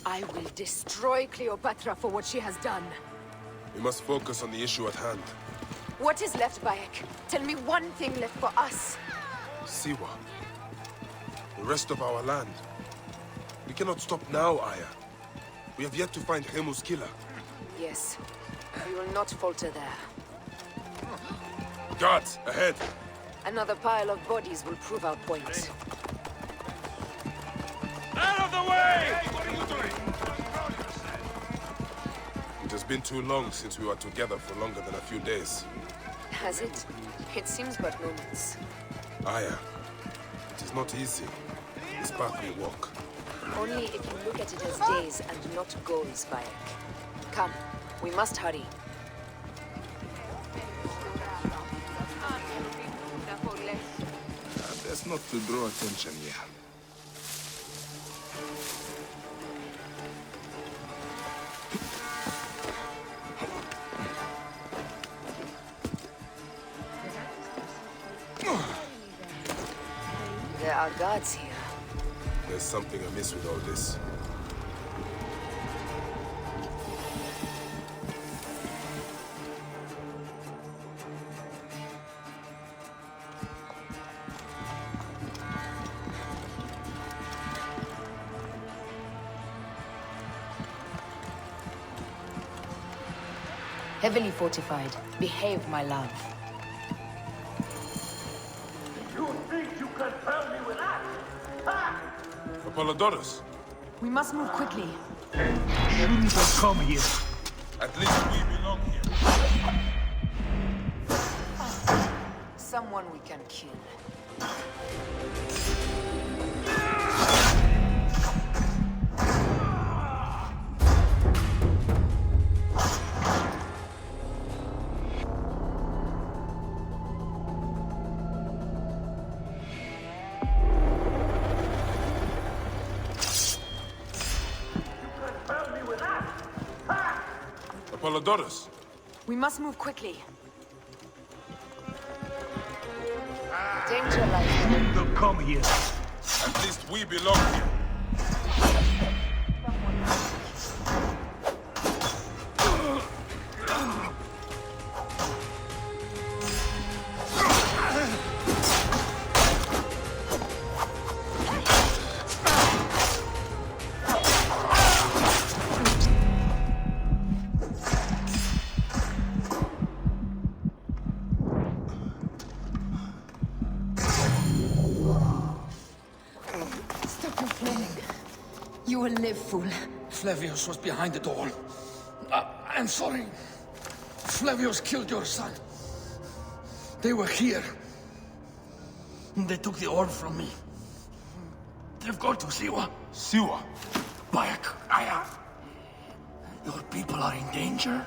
I will destroy Cleopatra for what she has done. We must focus on the issue at hand. What is left, Bayek? Tell me one thing left for us. Siwa. The rest of our land. We cannot stop now, Aya. We have yet to find Hemu's killer. Yes. We will not falter there. Guards, ahead! Another pile of bodies will prove our point. Out of the way! Hey, what are you doing? It has been too long since we were together for longer than a few days. Has it? It seems but moments. Aya, it is not easy, this path we walk. Only if you look at it as days and not goals, Bayek. Come, we must hurry. Best not to draw attention here. There are guards here. There's something amiss with all this. Heavily fortified. Behave, my love. You think you can tell me with that? Ha! Apollodorus, We must move quickly. Shouldn't have come here. at least we belong here. Someone we can kill. Apollodorus, We must move quickly. Danger lies ahead. Shouldn't have come here. at least we belong here. Stop complaining. You will live, fool. Flavius was behind it all. I'm sorry. Flavius killed your son. They were here. They took the orb from me. They've gone to Siwa. Siwa, Bayek, Aya. Your people are in danger.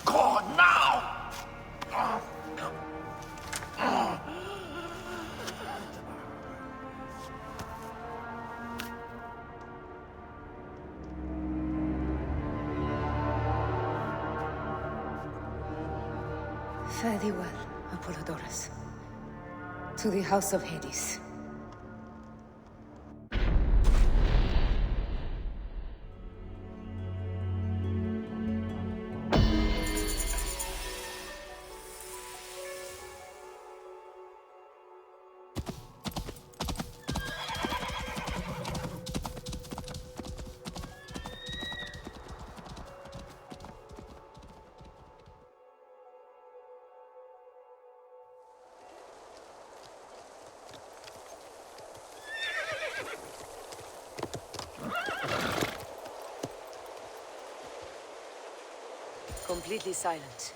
Go now! Fare thee well, Apollodorus. To the House of Hades. Completely silent.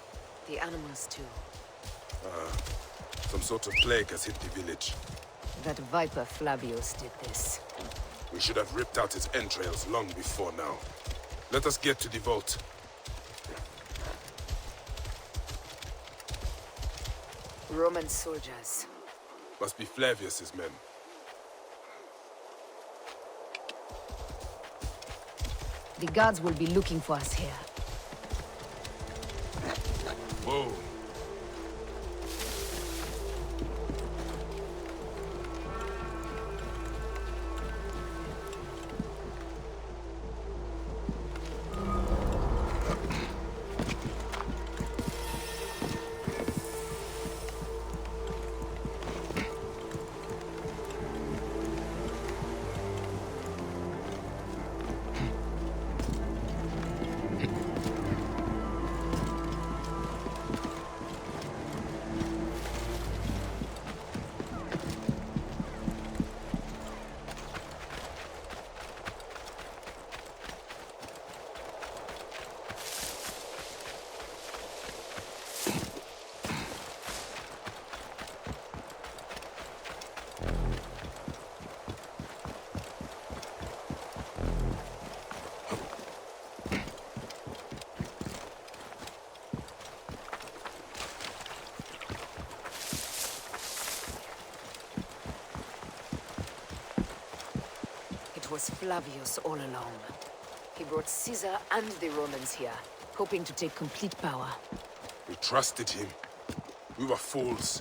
The animals too. some sort of plague has hit the village. That viper Flavius did this. We should have ripped out his entrails long before now. Let us get to the vault. Roman soldiers. Must be Flavius's men. The guards will be looking for us here. Whoa. It was Flavius all along. He brought Caesar and the Romans here, hoping to take complete power. We trusted him. We were fools.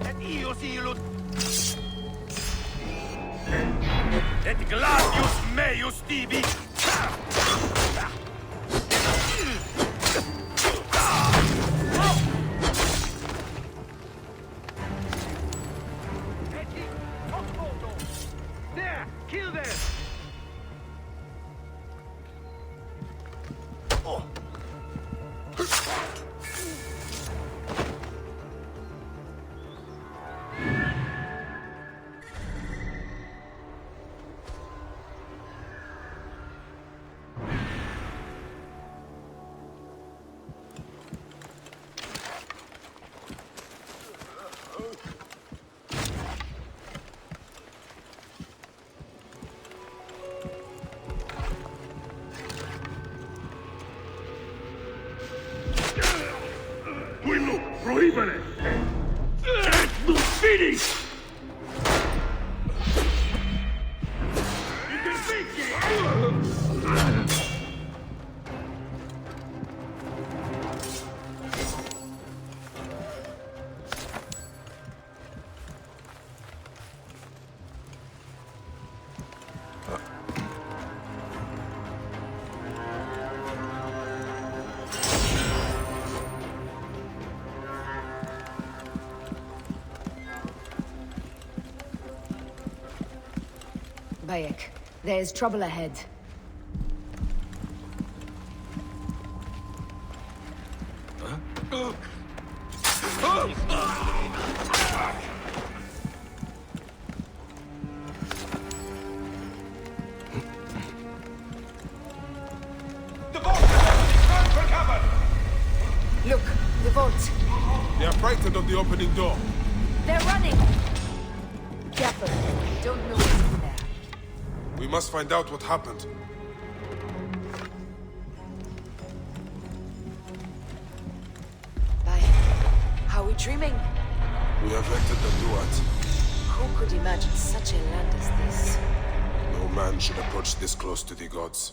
Et io silut. Et gladius meius tibi. There, kill them. Prohibere! Et non finis! Bayek, there is trouble ahead. Look, the vault. They are frightened of the opening door. They're running! Careful, we don't know what's in there. We must find out what happened. Are we dreaming? We have entered the Duat. Who could imagine such a land as this? No man should approach this close to the gods.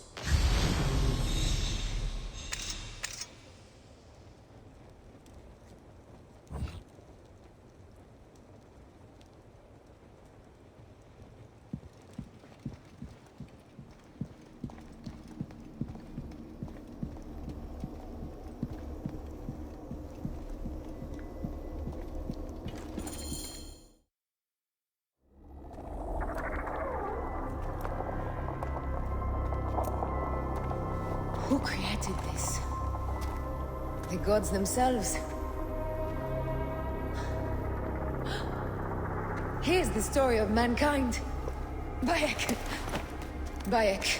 Who created this? The gods themselves? Here's the story of mankind. Bayek. Bayek.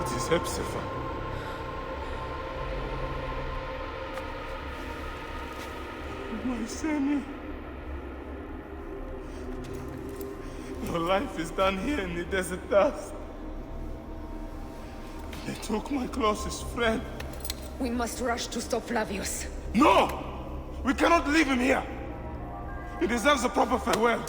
It is Hepzibah. My Sammy. Your life is done here in the desert dust. They took my closest friend. We must rush to stop Flavius. No! We cannot leave him here! He deserves a proper farewell.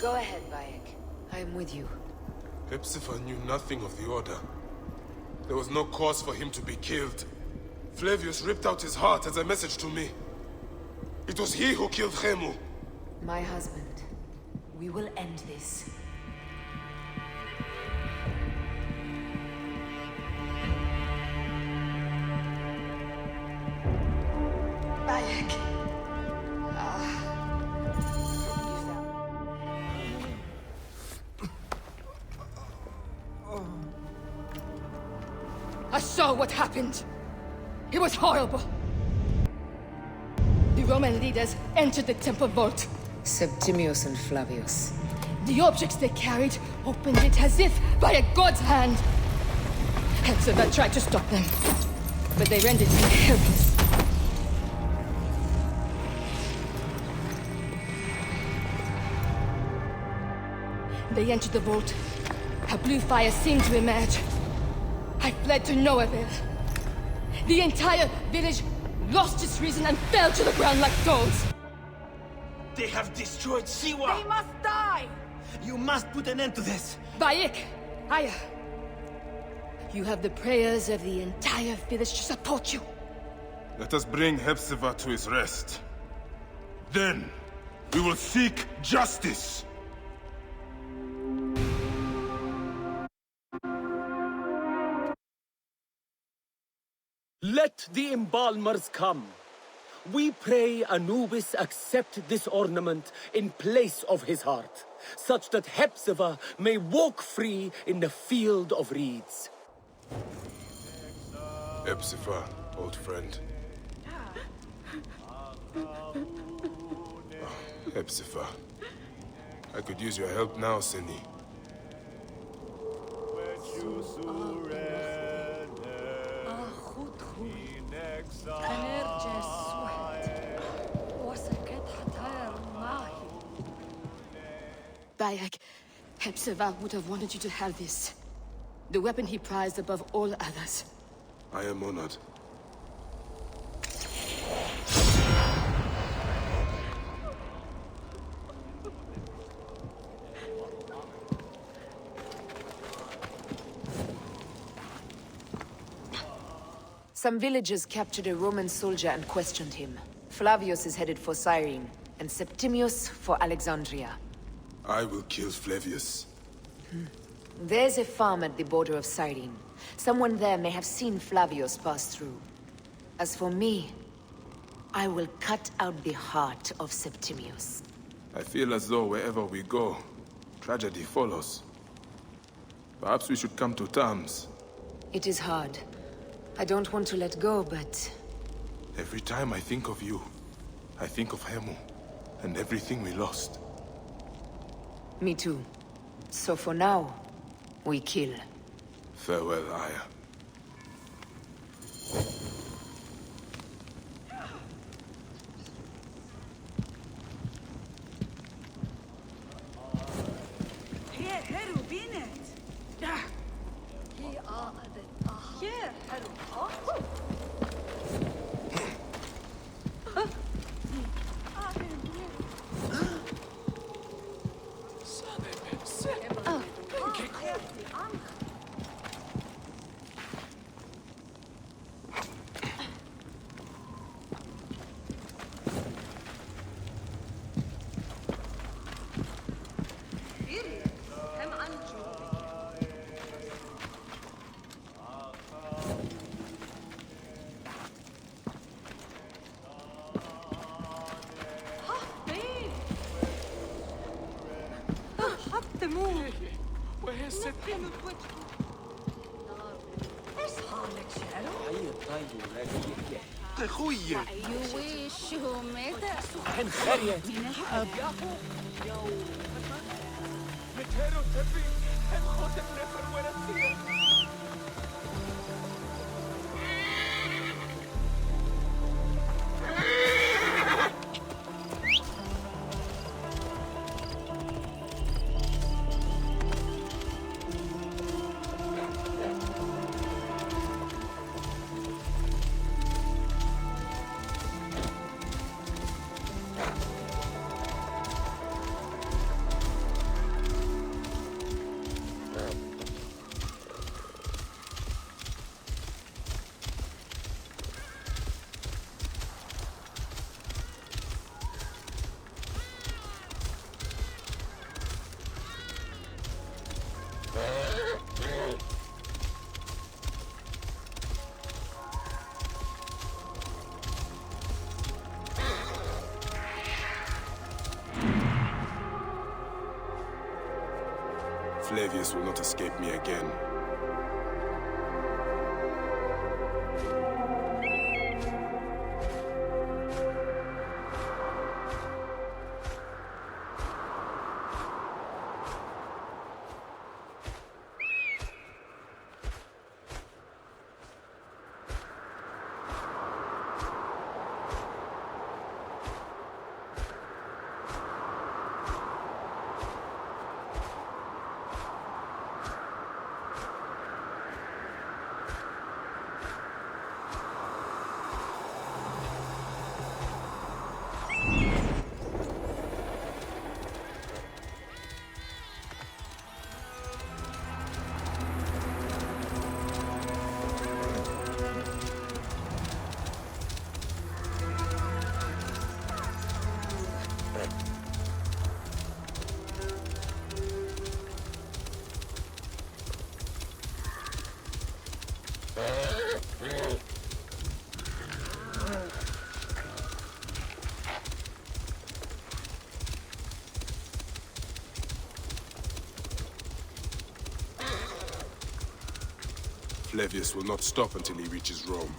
Go ahead, Bayek. I am with you. Hepzibah knew nothing of the Order. There was no cause for him to be killed. Flavius ripped out his heart as a message to me. It was he who killed Khemu. My husband. We will end this. Bayek. I saw what happened. It was horrible. The Roman leaders entered the temple vault. Septimius and Flavius. The objects they carried opened it as if by a god's hand. Hepzibah tried to stop them, but they rendered him helpless. They entered the vault. A blue fire seemed to emerge. I fled to no avail. The entire village lost its reason and fell to the ground like dolls. They have destroyed Siwa! They must die! You must put an end to this! Bayek, Aya, you have the prayers of the entire village to support you. Let us bring Hepzibah to his rest. Then, we will seek justice! Let the embalmers come. We pray Anubis accept this ornament in place of his heart, such that Hepzibah may walk free in the field of reeds. Hepzibah, old friend. Hepzibah. I could use your help now, Seni. Bayek, Hepzibah would have wanted you to have this. The weapon he prized above all others. I am honored. Some villagers captured a Roman soldier and questioned him. Flavius is headed for Cyrene, and Septimius for Alexandria. I will kill Flavius. There's a farm at the border of Cyrene. Someone there may have seen Flavius pass through. As for me, I will cut out the heart of Septimius. I feel as though wherever we go, tragedy follows. Perhaps we should come to terms. It is hard. I don't want to let go, but... Every time I think of you, I think of Khemu, and everything we lost. Me too. So for now, we kill. Farewell, Aya. Flavius will not escape me again. Flavius will not stop until he reaches Rome.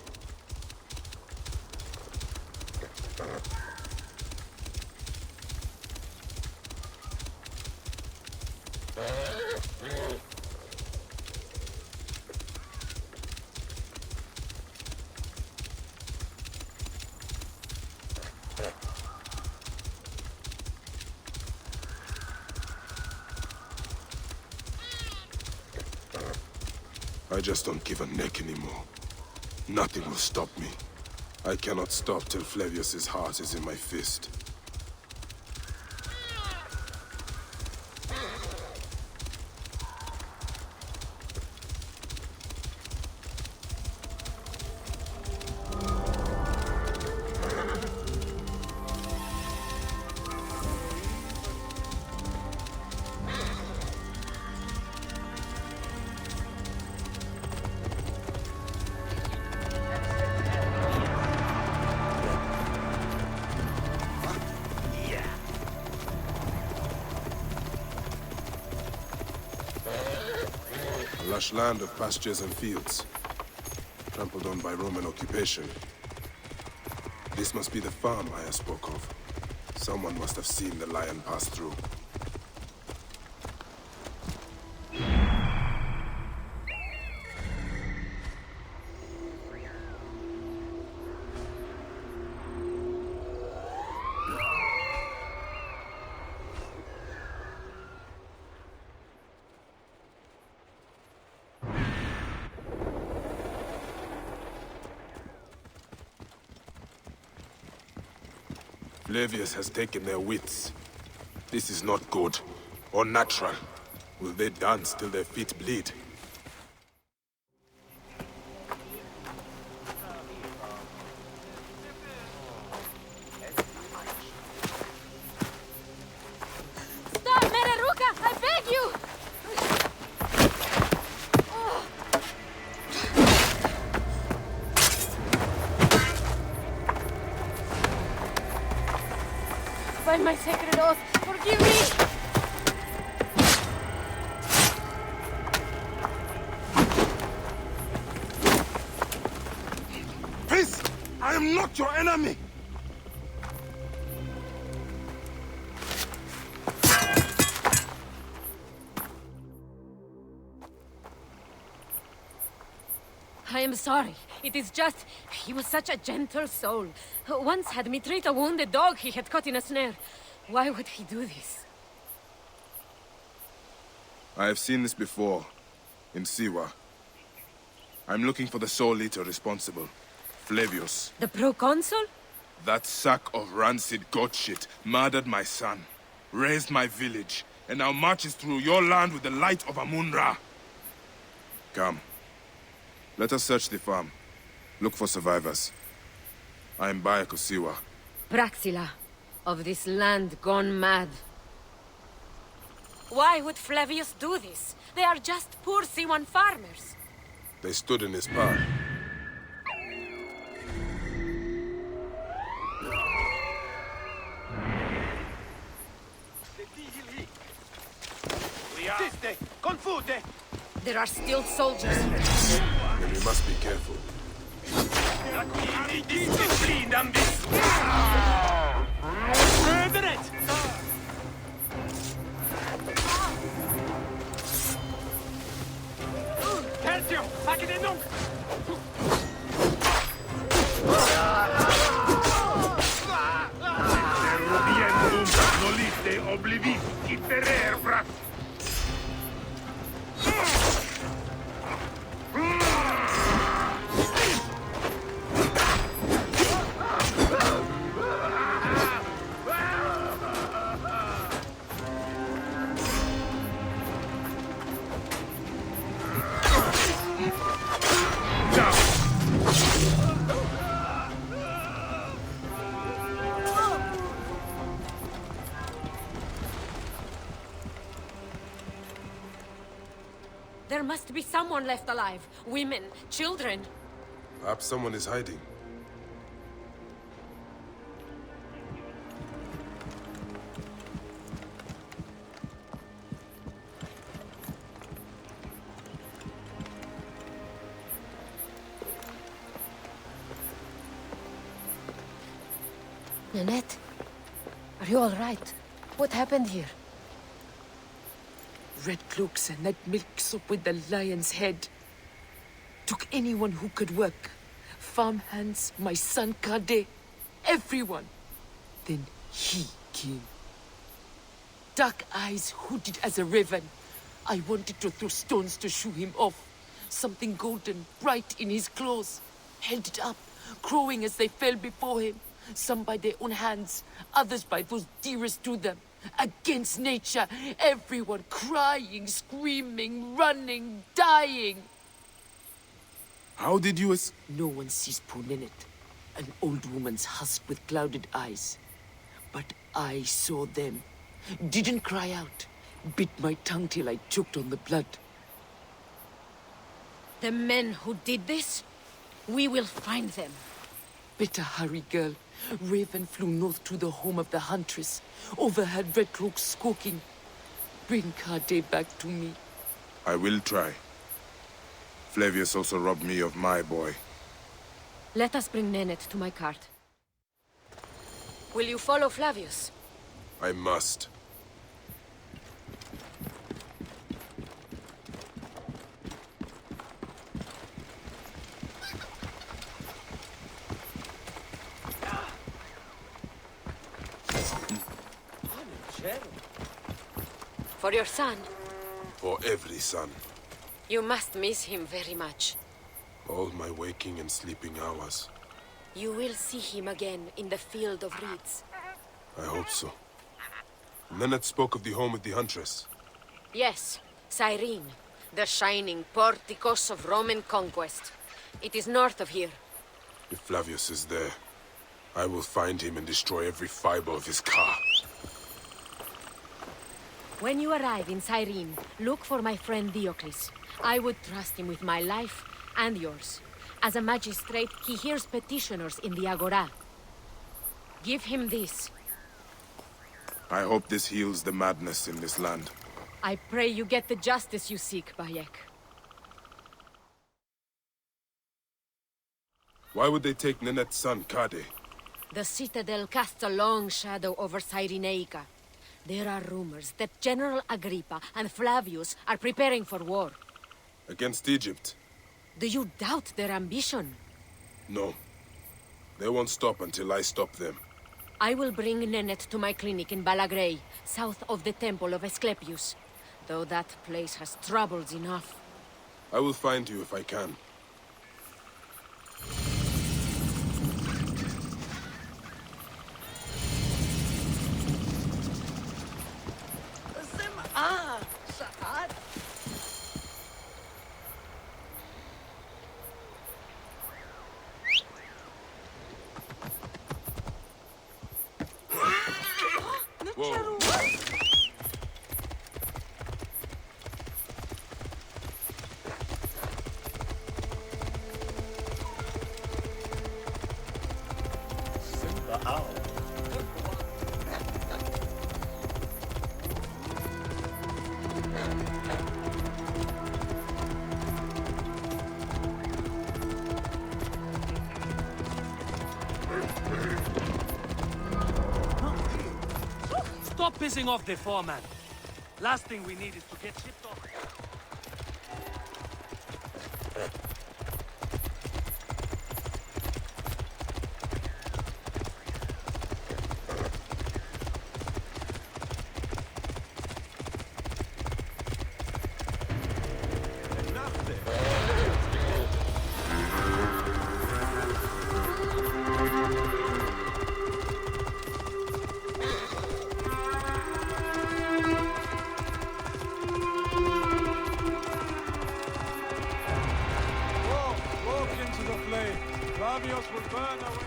I just don't give a neck anymore. Nothing will stop me. I cannot stop till Flavius's heart is in my fist. A lush land of pastures and fields, trampled on by Roman occupation. This must be the farm I spoke of. Someone must have seen the lion pass through. Flavius has taken their wits. This is not good, or natural. Will they dance till their feet bleed? Stop, Mereruka! I beg you! By my sacred oath, forgive me! Peace! I am not your enemy! I am sorry. It is just... he was such a gentle soul. Once had me treat a wounded dog he had caught in a snare. Why would he do this? I have seen this before, in Siwa. I'm looking for the sole leader responsible, Flavius. The proconsul? That sack of rancid goat shit murdered my son, raised my village, and now marches through your land with the light of Amun-Ra. Come. Let us search the farm. Look for survivors. I am Bayek of Siwa. Praxila, of this land gone mad. Why would Flavius do this? They are just poor C1 farmers. They stood in his path. Confute! There are still soldiers. Then we must be careful. Tertio! Facile nunc! Rubiendum nolite oblivis iterer frat. There must be someone left alive. Women, children. Perhaps someone is hiding. Nanette, are you all right? What happened here? Red cloaks and that milk soup with the lion's head. Took anyone who could work. Farm hands, my son Kade, everyone. Then he came. Dark eyes hooded as a raven. I wanted to throw stones to shoo him off. Something golden, bright in his claws. Held it up, crowing as they fell before him. Some by their own hands, others by those dearest to them. Against nature, everyone crying, screaming, running, dying. How did you No one sees poor Ninette, an old woman's husk with clouded eyes. But I saw them. Didn't cry out. Bit my tongue till I choked on the blood. The men who did this? We will find them. Better hurry, girl. Raven flew north to the home of the huntress. Overheard Red Cloak squawking. Bring Kade back to me. I will try. Flavius also robbed me of my boy. Let us bring Nennet to my cart. Will you follow Flavius? I must. For your son. For every son. You must miss him very much. All my waking and sleeping hours. You will see him again in the field of reeds. I hope so. Nennet spoke of the home of the Huntress. Yes, Cyrene, the shining porticos of Roman conquest. It is north of here. If Flavius is there, I will find him and destroy every fiber of his car. When you arrive in Cyrene, look for my friend Diocles. I would trust him with my life and yours. As a magistrate, he hears petitioners in the Agora. Give him this. I hope this heals the madness in this land. I pray you get the justice you seek, Bayek. Why would they take Nenet's son, Kade? The Citadel casts a long shadow over Cyrenaica. There are rumors that General Agrippa and Flavius are preparing for war. Against Egypt? Do you doubt their ambition? No. They won't stop until I stop them. I will bring Nennet to my clinic in Balagrey, south of the Temple of Asclepius. Though that place has troubles enough. I will find you if I can. Stop pissing off the foreman. Last thing we need is to get shipped off. Flavius will burn away.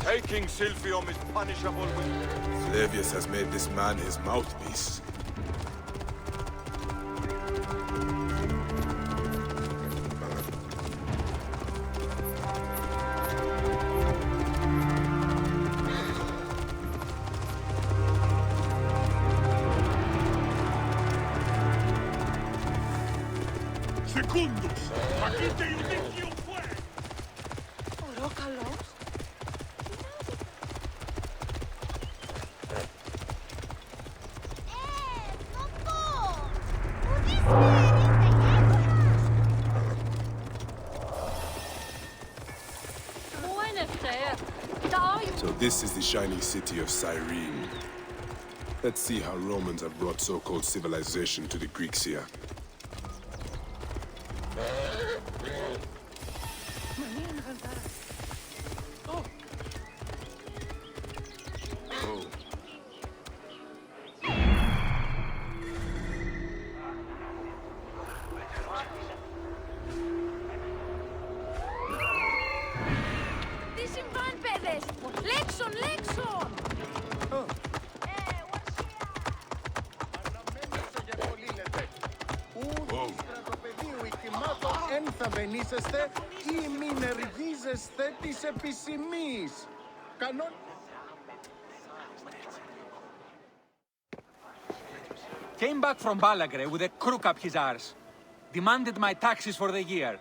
Taking Silphium is punishable with... Flavius has made this man his mouthpiece. Secundus! Aquí te inicio fue! Ορόκαλος. So this is the shining city of Cyrene. Let's see how Romans have brought so-called civilization to the Greeks here. Came back from Balagre with a crook up his arse. Demanded my taxes for the year.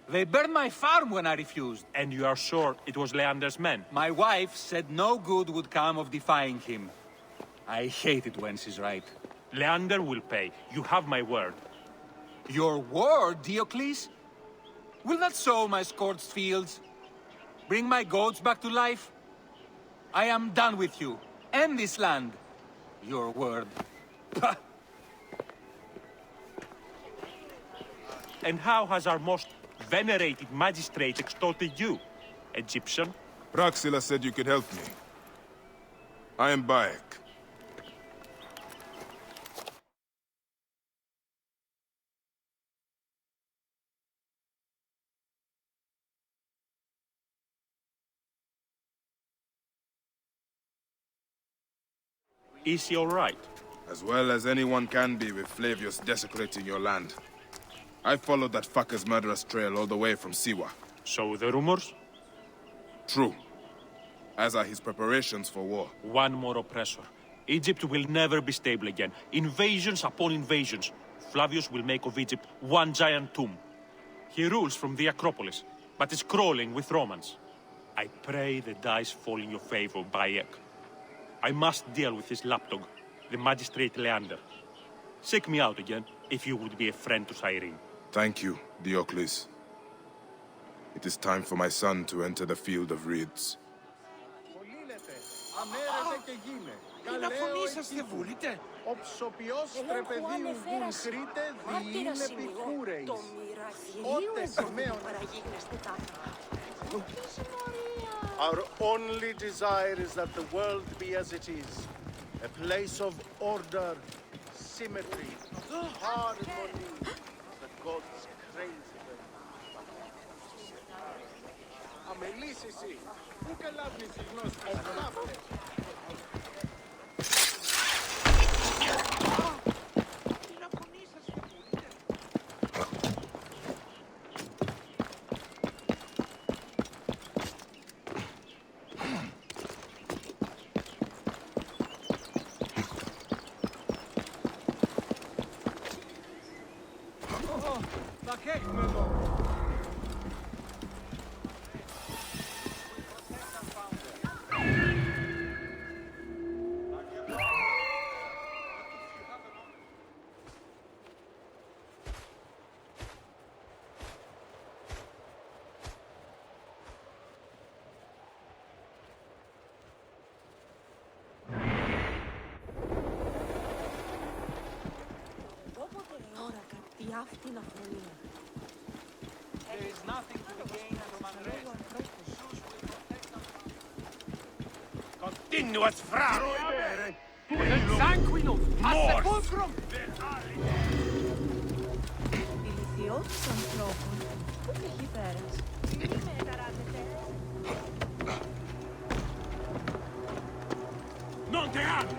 They burned my farm when I refused. And you are sure it was Leander's men? My wife said no good would come of defying him. I hate it when she's right. Leander will pay. You have my word. Your word, Diocles? Will that sow my scorched fields? Bring my goats back to life? I am done with you, and this land. Your word. Pah! And how has our most venerated magistrate extorted you, Egyptian? Praxilla said you could help me. I am Bayek. Is he all right? As well as anyone can be with Flavius desecrating your land. I followed that fucker's murderous trail all the way from Siwa. So the rumors? True. As are his preparations for war. One more oppressor. Egypt will never be stable again. Invasions upon invasions. Flavius will make of Egypt one giant tomb. He rules from the Acropolis, but is crawling with Romans. I pray the dice fall in your favor, Bayek. I must deal with his lapdog, the magistrate Leander. Seek me out again, if you would be a friend to Cyrene. Thank you, Diocles. It is time for my son to enter the field of reeds. Να φωνήσαστε βούλετε. Ο ψοποιός τρεπεδίου βουλχρείτε διείλε πικούρεης. Ότε σημαίων. Our only desire is that the world be as it is. A place of order, symmetry, harmony. The gods crave them. Αμελής εσύ. Πού καλάβνεις η γνώση μας. There is nothing to be gained from unrest. Continuas fraro! Sanguino! Morse! Fulcrum! Ηλικιώτης ανθρώπων. Πού έχει πέρας. Τι μεταράζεται. Non te amo!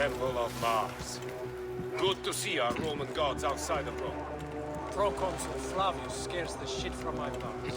Temple of Mars. Good to see our Roman gods outside of Rome. Proconsul Flavius scares the shit from my bones.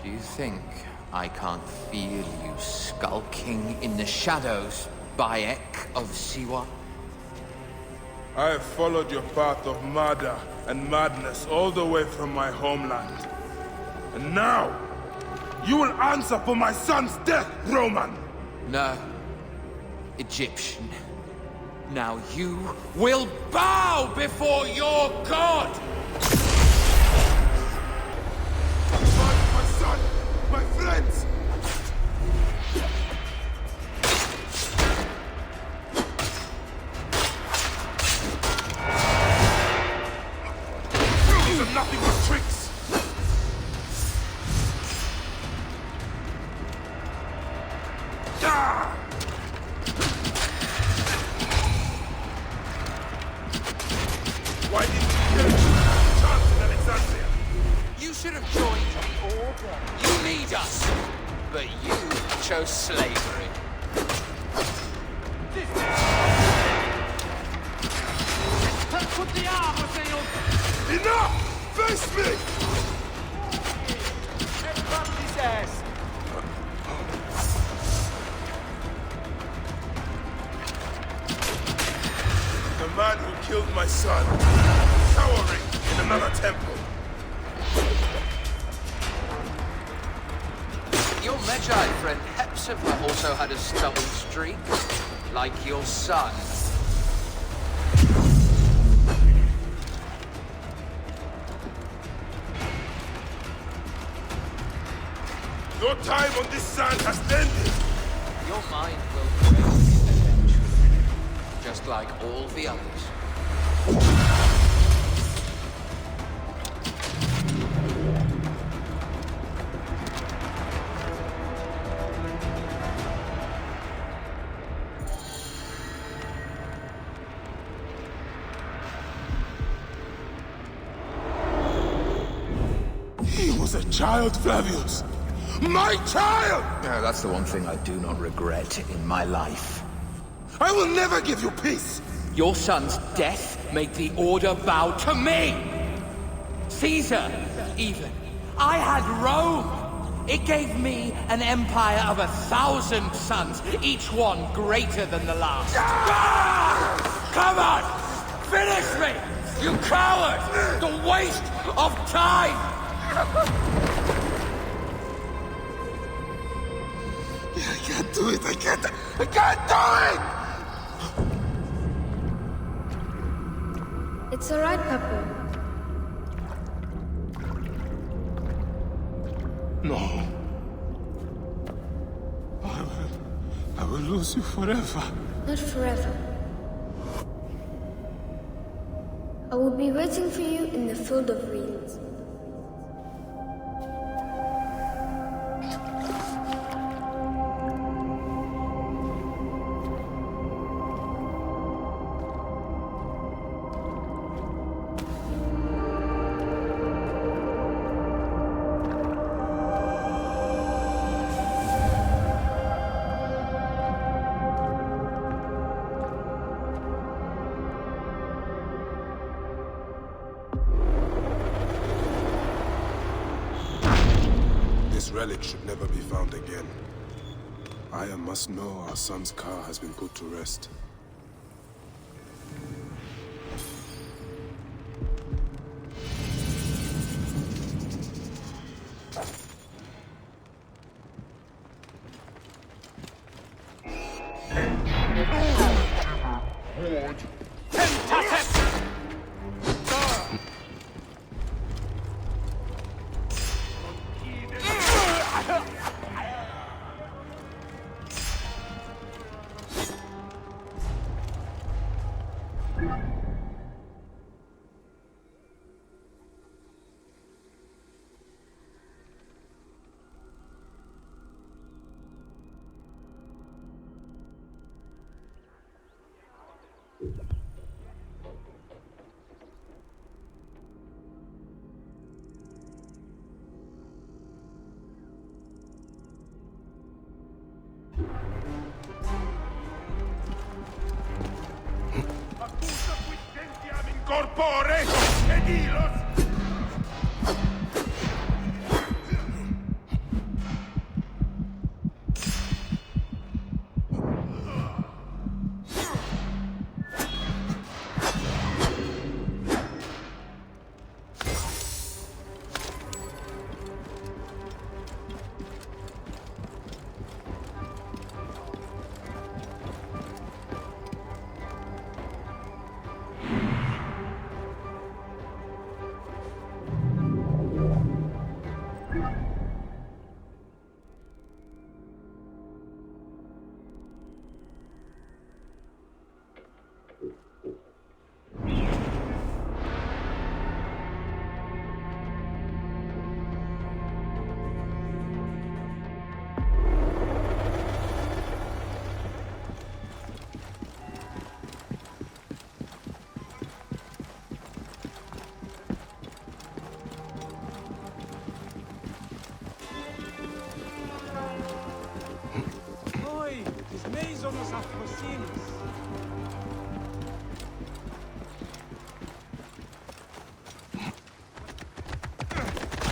Do you think I can't feel you skulking in the shadows, Bayek of Siwa? I have followed your path of murder and madness all the way from my homeland. And now, you will answer for my son's death, Roman! No, Egyptian. Now you will bow before your god! My son! My friends! These are nothing but tricks! Ah! Why didn't you get a chance in Alexandria? You should have joined the Order. You need us, but you chose slavery. Enough! Face me! Everybody's ass! The man who killed my son, cowering in another temple. Your Magi friend Hepzibah also had a stubborn streak, like your son. Your time on this sand has ended! Your mind will break eventually, just like all the others. He was a child, Flavius! My child! Yeah, that's the one thing I do not regret in my life. I will never give you peace! Your son's death made the Order bow to me! Caesar, even. I had Rome! It gave me an empire of 1,000 sons, each one greater than the last. Ah! Come on! Finish me! You coward! The waste of time! I can't do it! I can't do it! It's alright, Papa. No. I will lose you forever. Not forever. I will be waiting for you in the field of reeds. This relic should never be found again. Aya must know our son's car has been put to rest. Corpore ed ilos!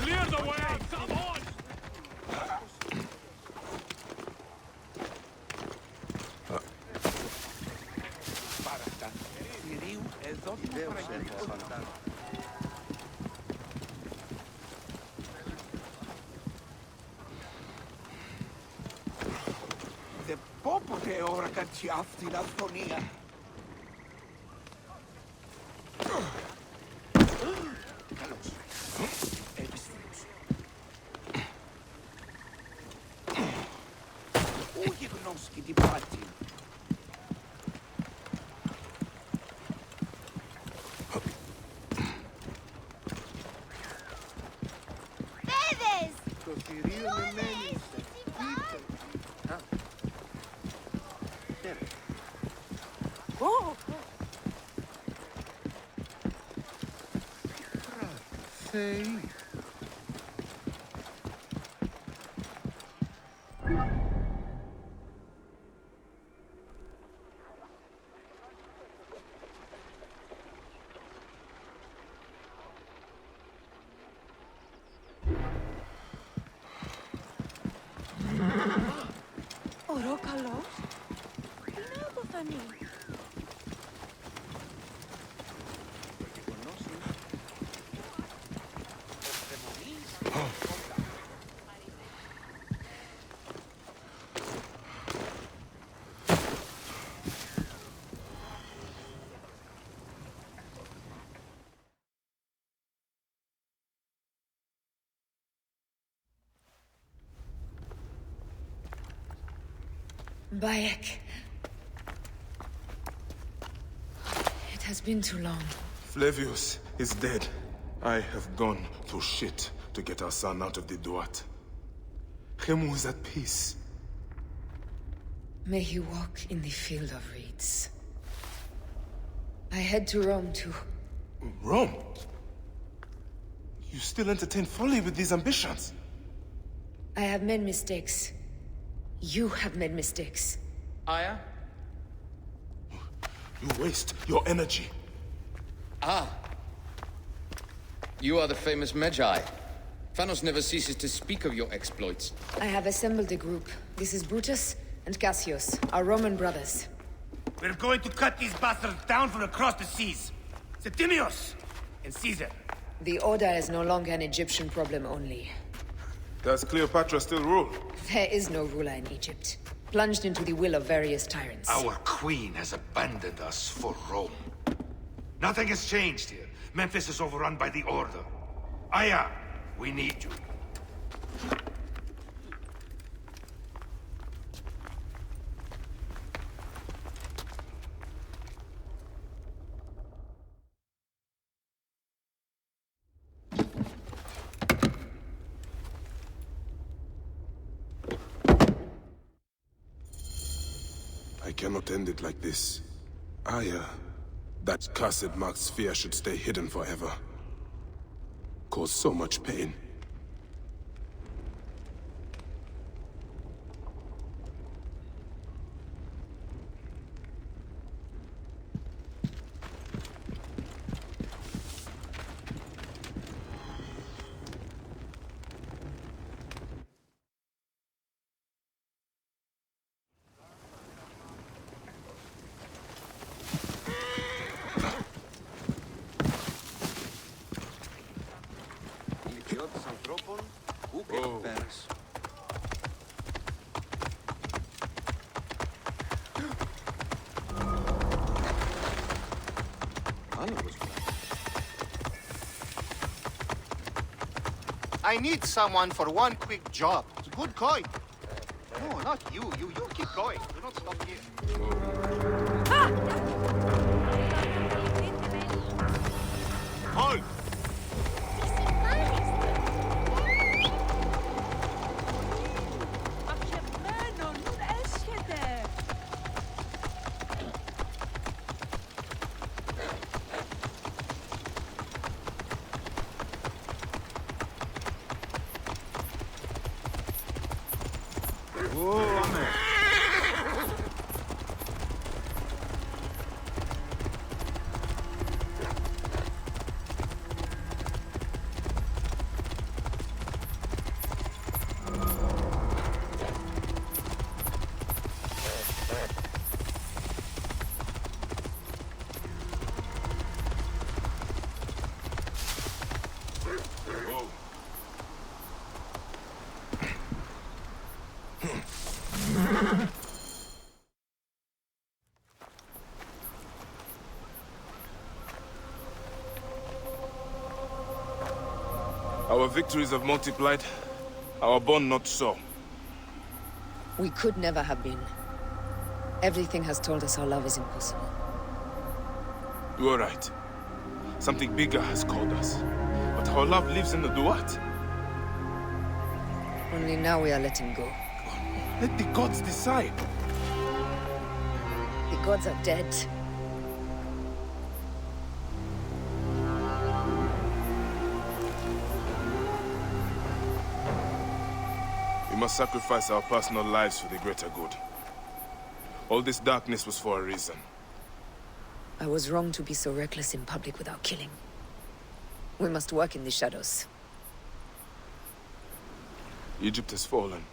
Clear the way! Come on! Δεν πω ποτέ ώρα κατσί αυτή η αυθονία. Καλώς. Επιστήμος. Όχι γνώσκει την πάτη. Say. Ωραίο καλός. Τι να αποθανεί. Bayek. It has been too long. Flavius is dead. I have gone through shit to get our son out of the Duat. Khemu is at peace. May he walk in the field of reeds. I head to Rome too. Rome? You still entertain folly with these ambitions? I have made mistakes. You have made mistakes. Aya? You waste your energy. Ah. You are the famous Magi. Thanos never ceases to speak of your exploits. I have assembled a group. This is Brutus and Cassius, our Roman brothers. We're going to cut these bastards down from across the seas. Septimius and Caesar. The Order is no longer an Egyptian problem only. Does Cleopatra still rule? There is no ruler in Egypt. Plunged into the will of various tyrants. Our queen has abandoned us for Rome. Nothing has changed here. Memphis is overrun by the Order. Aya, we need you. I cannot end it like this. Aya, that cursed marked sphere should stay hidden forever. Cause so much pain. I need someone for one quick job. It's a good coin. No, not you. You keep going. Do not stop here. Hold! Μαχευμένο, νου έσχεται. Our victories have multiplied, our bond not so. We could never have been. Everything has told us our love is impossible. You are right. Something bigger has called us. But our love lives in the Duat. Only now we are letting go. Let the gods decide. The gods are dead. must sacrifice our personal lives for the greater good. All this darkness was for a reason. I was wrong to be so reckless in public without killing. We must work in the shadows. Egypt has fallen.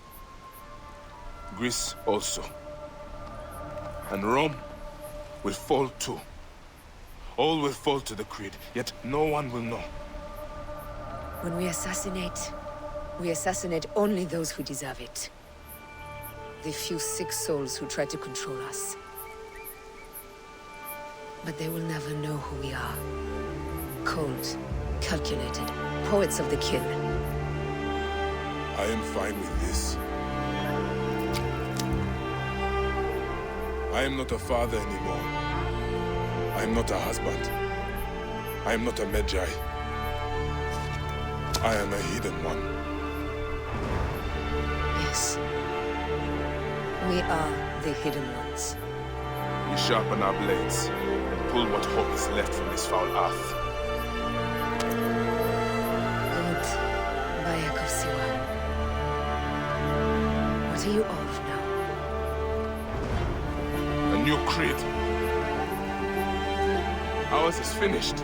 Greece also. And Rome will fall too. All will fall to the creed, yet no one will know. When we assassinate only those who deserve it. The few sick souls who try to control us. But they will never know who we are. Cold, calculated, poets of the kill. I am fine with this. I am not a father anymore. I am not a husband. I am not a Magi. I am a hidden one. Yes. We are the hidden ones. We sharpen our blades and pull what hope is left from this foul earth. Good. Bayek of Siwa. What are you of now? A new creed. Ours is finished.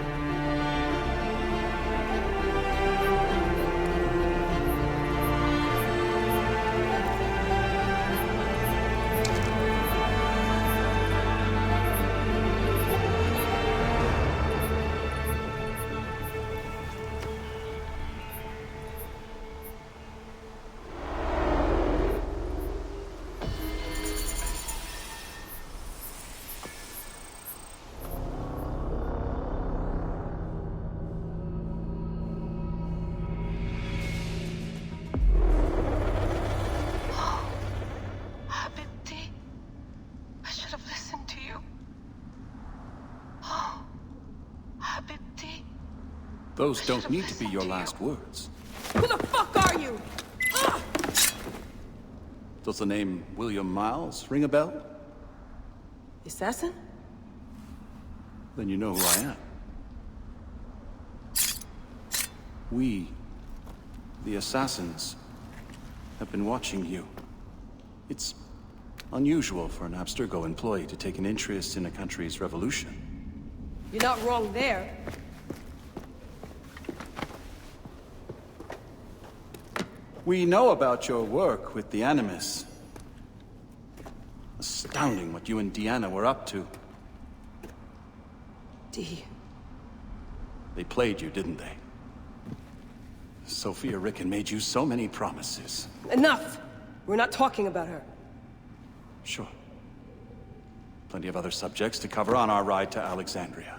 Those don't need to be your last words. Who the fuck are you? Does the name William Miles ring a bell? The assassin? Then you know who I am. We, the assassins, have been watching you. It's unusual for an Abstergo employee to take an interest in a country's revolution. You're not wrong there. We know about your work with the Animus. Astounding what you and Deanna were up to. D. They played you, didn't they? Sophia Ricken made you so many promises. Enough! We're not talking about her. Sure. Plenty of other subjects to cover on our ride to Alexandria.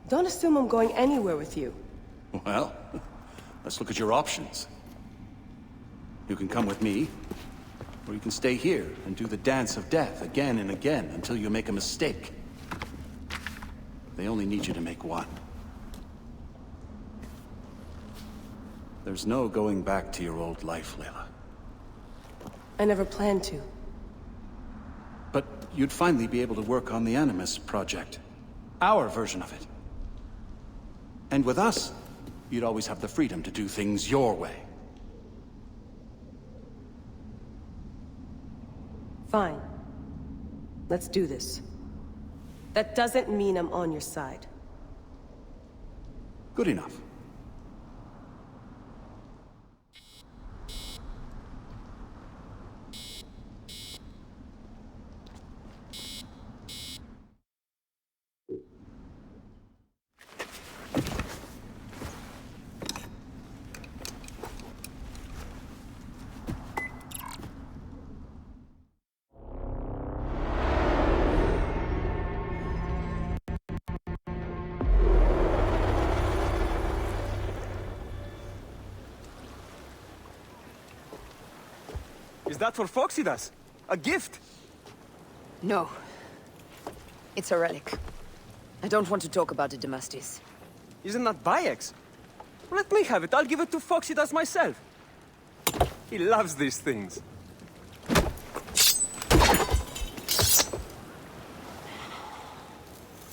Don't assume I'm going anywhere with you. Well, let's look at your options. You can come with me, or you can stay here and do the dance of death again and again until you make a mistake. They only need you to make one. There's no going back to your old life, Layla. I never planned to. But you'd finally be able to work on the Animus project. Our version of it. And with us, you'd always have the freedom to do things your way. Fine. Let's do this. That doesn't mean I'm on your side. Good enough. Is that for Phoxidas? A gift? No. It's a relic. I don't want to talk about it, Damastis. Isn't that Bayek's? Let me have it. I'll give it to Phoxidas myself. He loves these things.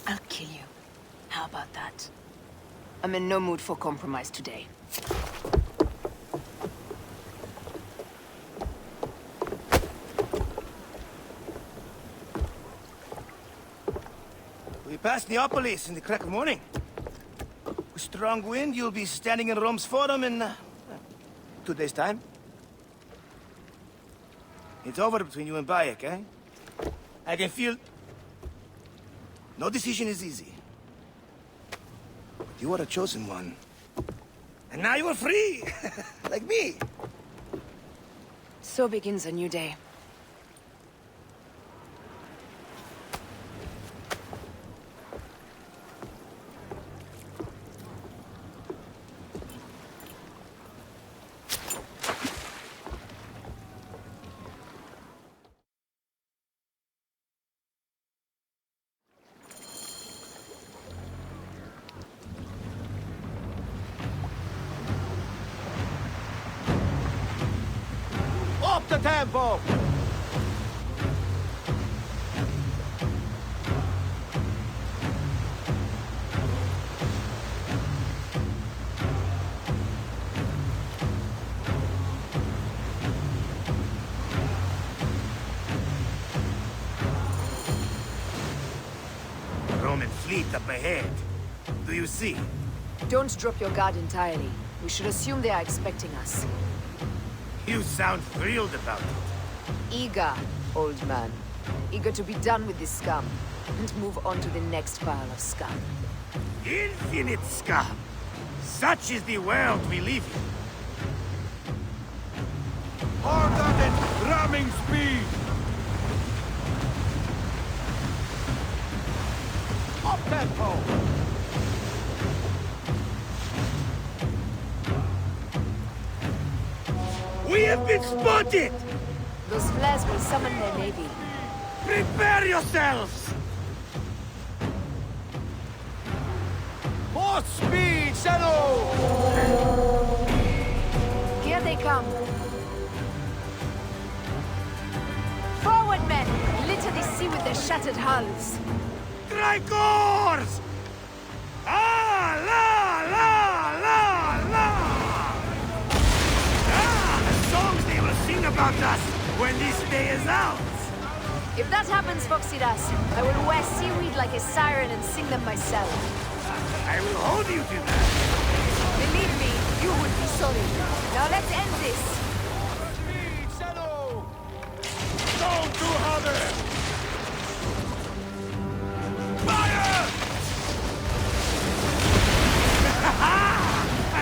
I'll kill you. How about that? I'm in no mood for compromise today. pass Neapolis in the crack of morning. With strong wind, you'll be standing in Rome's Forum in 2 days' time. It's over between you and Bayek, eh? I can feel... No decision is easy. But you are a chosen one. And now you are free! Like me! So begins a new day. Up the tempo! Roman fleet up ahead. Do you see? Don't drop your guard entirely. We should assume they are expecting us. You sound thrilled about it. Eager, old man. Eager to be done with this scum, and move on to the next pile of scum. Infinite scum! Such is the world we live in. Harder than ramming speed! Up tempo! We have been spotted! Those flares will summon their navy. Prepare yourselves! More speed, Shadow! Here they come. Forward, men! Litter the sea with their shattered hulls. Tricors! Ah, la, la, la, la! Ah, the songs they will sing about us when this day is out! If that happens, Foxidas, I will wear seaweed like a siren and sing them myself. I will hold you to that. Believe me, you would be sorry. Now let's end this. Speed, Shadow! Don't do harder! Fire!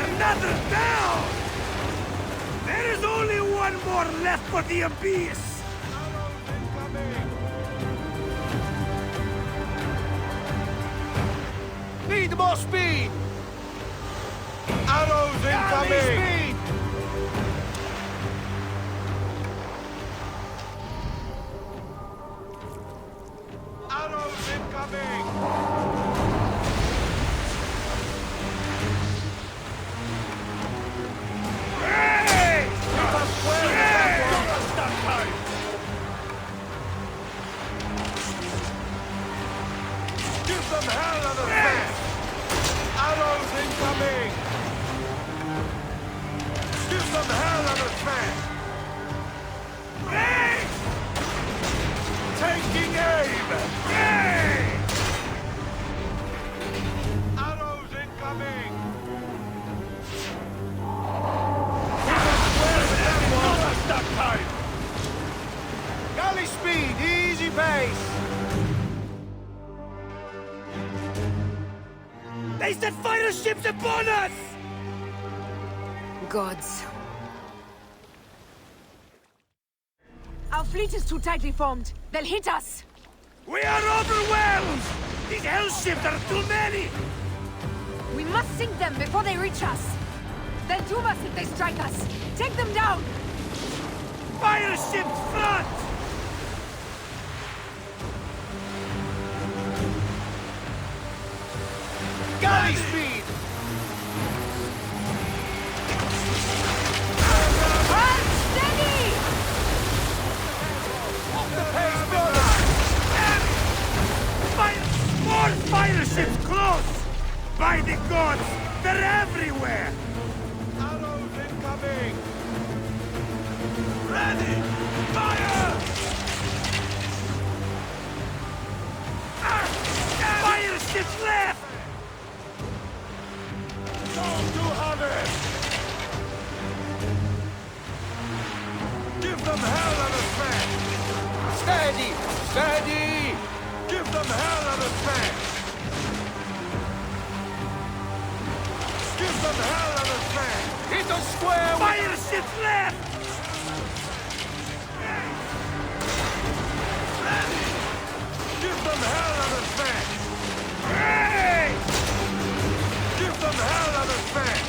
Another down! There is only one more left for the abyss! Need more speed! Arrows incoming! Speed! Arrows incoming! Hey! Give them hell on the face! Arrows incoming! Give them hell on the face! Hey! Taking aim! Hey! Arrows incoming! Stop time! Galley speed, easy pace! They set fighter ships upon us! Gods. Our fleet is too tightly formed. They'll hit us. We are overwhelmed! These hell ships are too many! We must sink them before they reach us. They'll doom us if they strike us. Take them down! Fire ships front! Galley speed! Hold steady! Off the pace, brother! More fire ships close! By the gods, they're everywhere! Arrows incoming! Ready! Fire! Fire ships left! Don't do others! Give them hell and a fan! Steady! Steady! Give them hell and a fan! Give them hell and a fan! Hit the square! Fire ships left! Give them hell and a fan! Hey! Give them hell and a fan!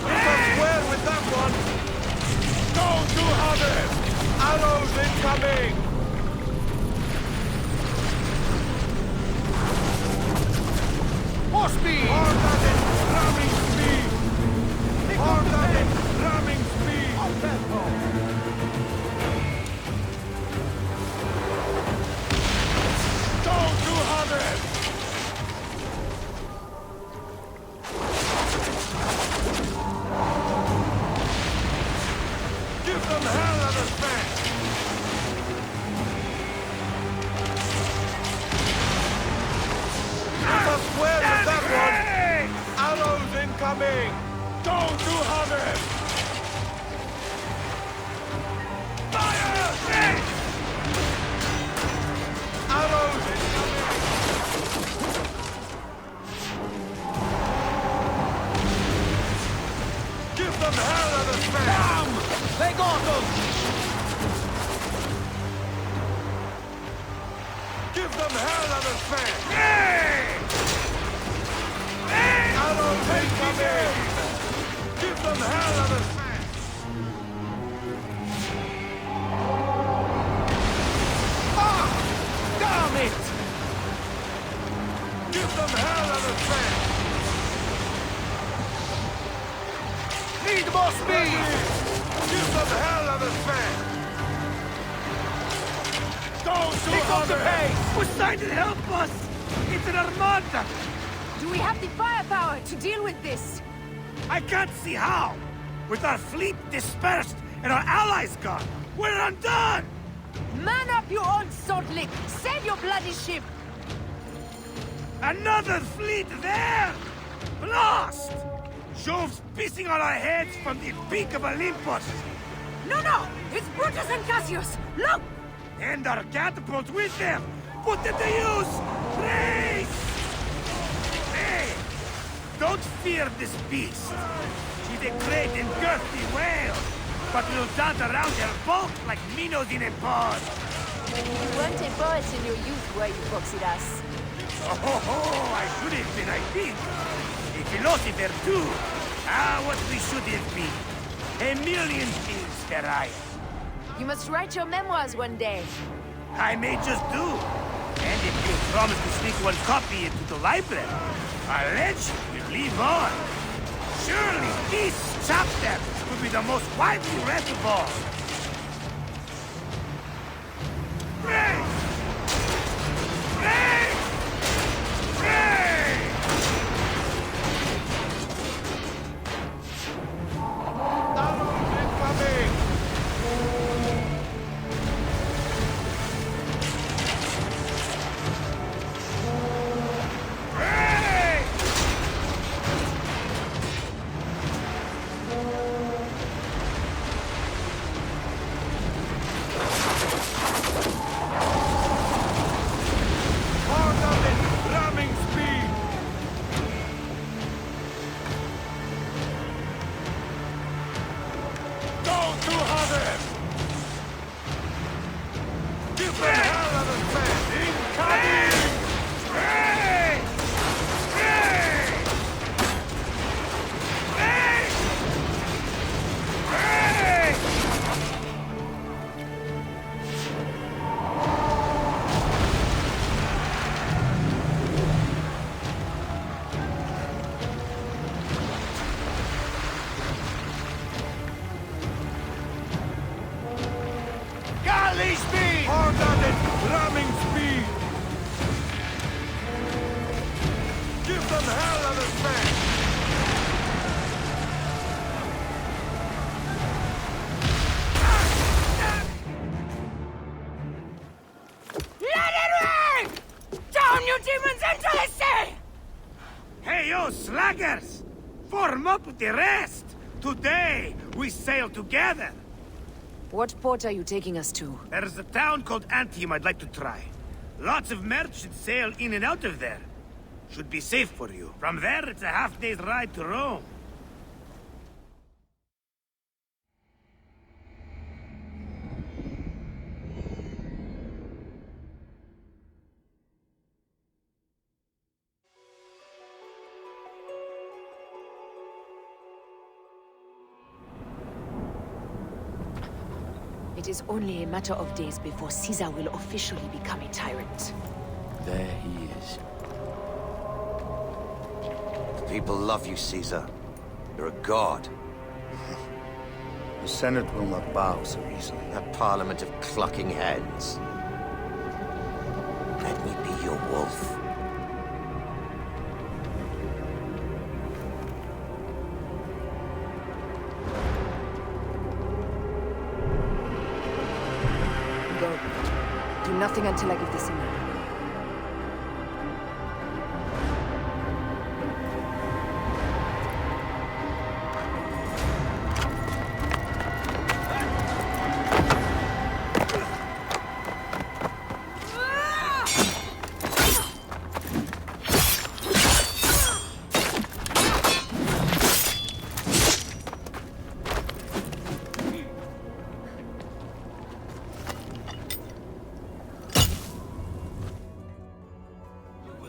Give them square with that one! Don't do others! Arrows incoming! More speed! Ordnance ramming speed! Ordnance ramming speed! Don't do others! Give them hell and a fan! Give us square with that one! Arrows incoming! Don't do others! Fire! Arrows incoming! Give them hell and a fan! Bam! They got them! Give them hell and a fan! Arrows incoming! Give them hell and a fan! Ah! Damn it! Give them hell and a fan! Need more speed! Give them hell and a fan! Don't do Pick up the others! pace! Poseidon, help us! It's an armada! Do we have the firepower to deal with this? I can't see how! With our fleet dispersed and our allies gone, we're undone! Man up, you old salt lick! Save your bloody ship! Another fleet there! Blast! Jove's pissing on our heads from the peak of Olympus! No, no! It's Brutus and Cassius! Look! And our catapults with them! Put them to use! Race! Hey! Don't fear this beast! She's a great and girthy whale, but will dance around her bulk like minnows in a pond! You weren't a poet in your youth, were you, Foxidas? Oh, I should have been, I think. A philosopher, too. Ah, what we should have been. A million things, Darius. You must write your memoirs one day. I may just do. And if you promise to sneak one copy into the library, our legend will live on. Surely this chapter will be the most widely read of all. Race! Race! Race! Arrows incoming! slackers! Form up with the rest! Today, we sail together! What port are you taking us to? There's a town called Antium I'd like to try. Lots of merchants sail in and out of there. Should be safe for you. From there, it's a half-day's ride to Rome. It is only a matter of days before Caesar will officially become a tyrant. There he is. The people love you, Caesar. You're a god. The Senate will not bow so easily. A parliament of clucking hens. Let me be your wolf. Go. Do nothing until I give the signal.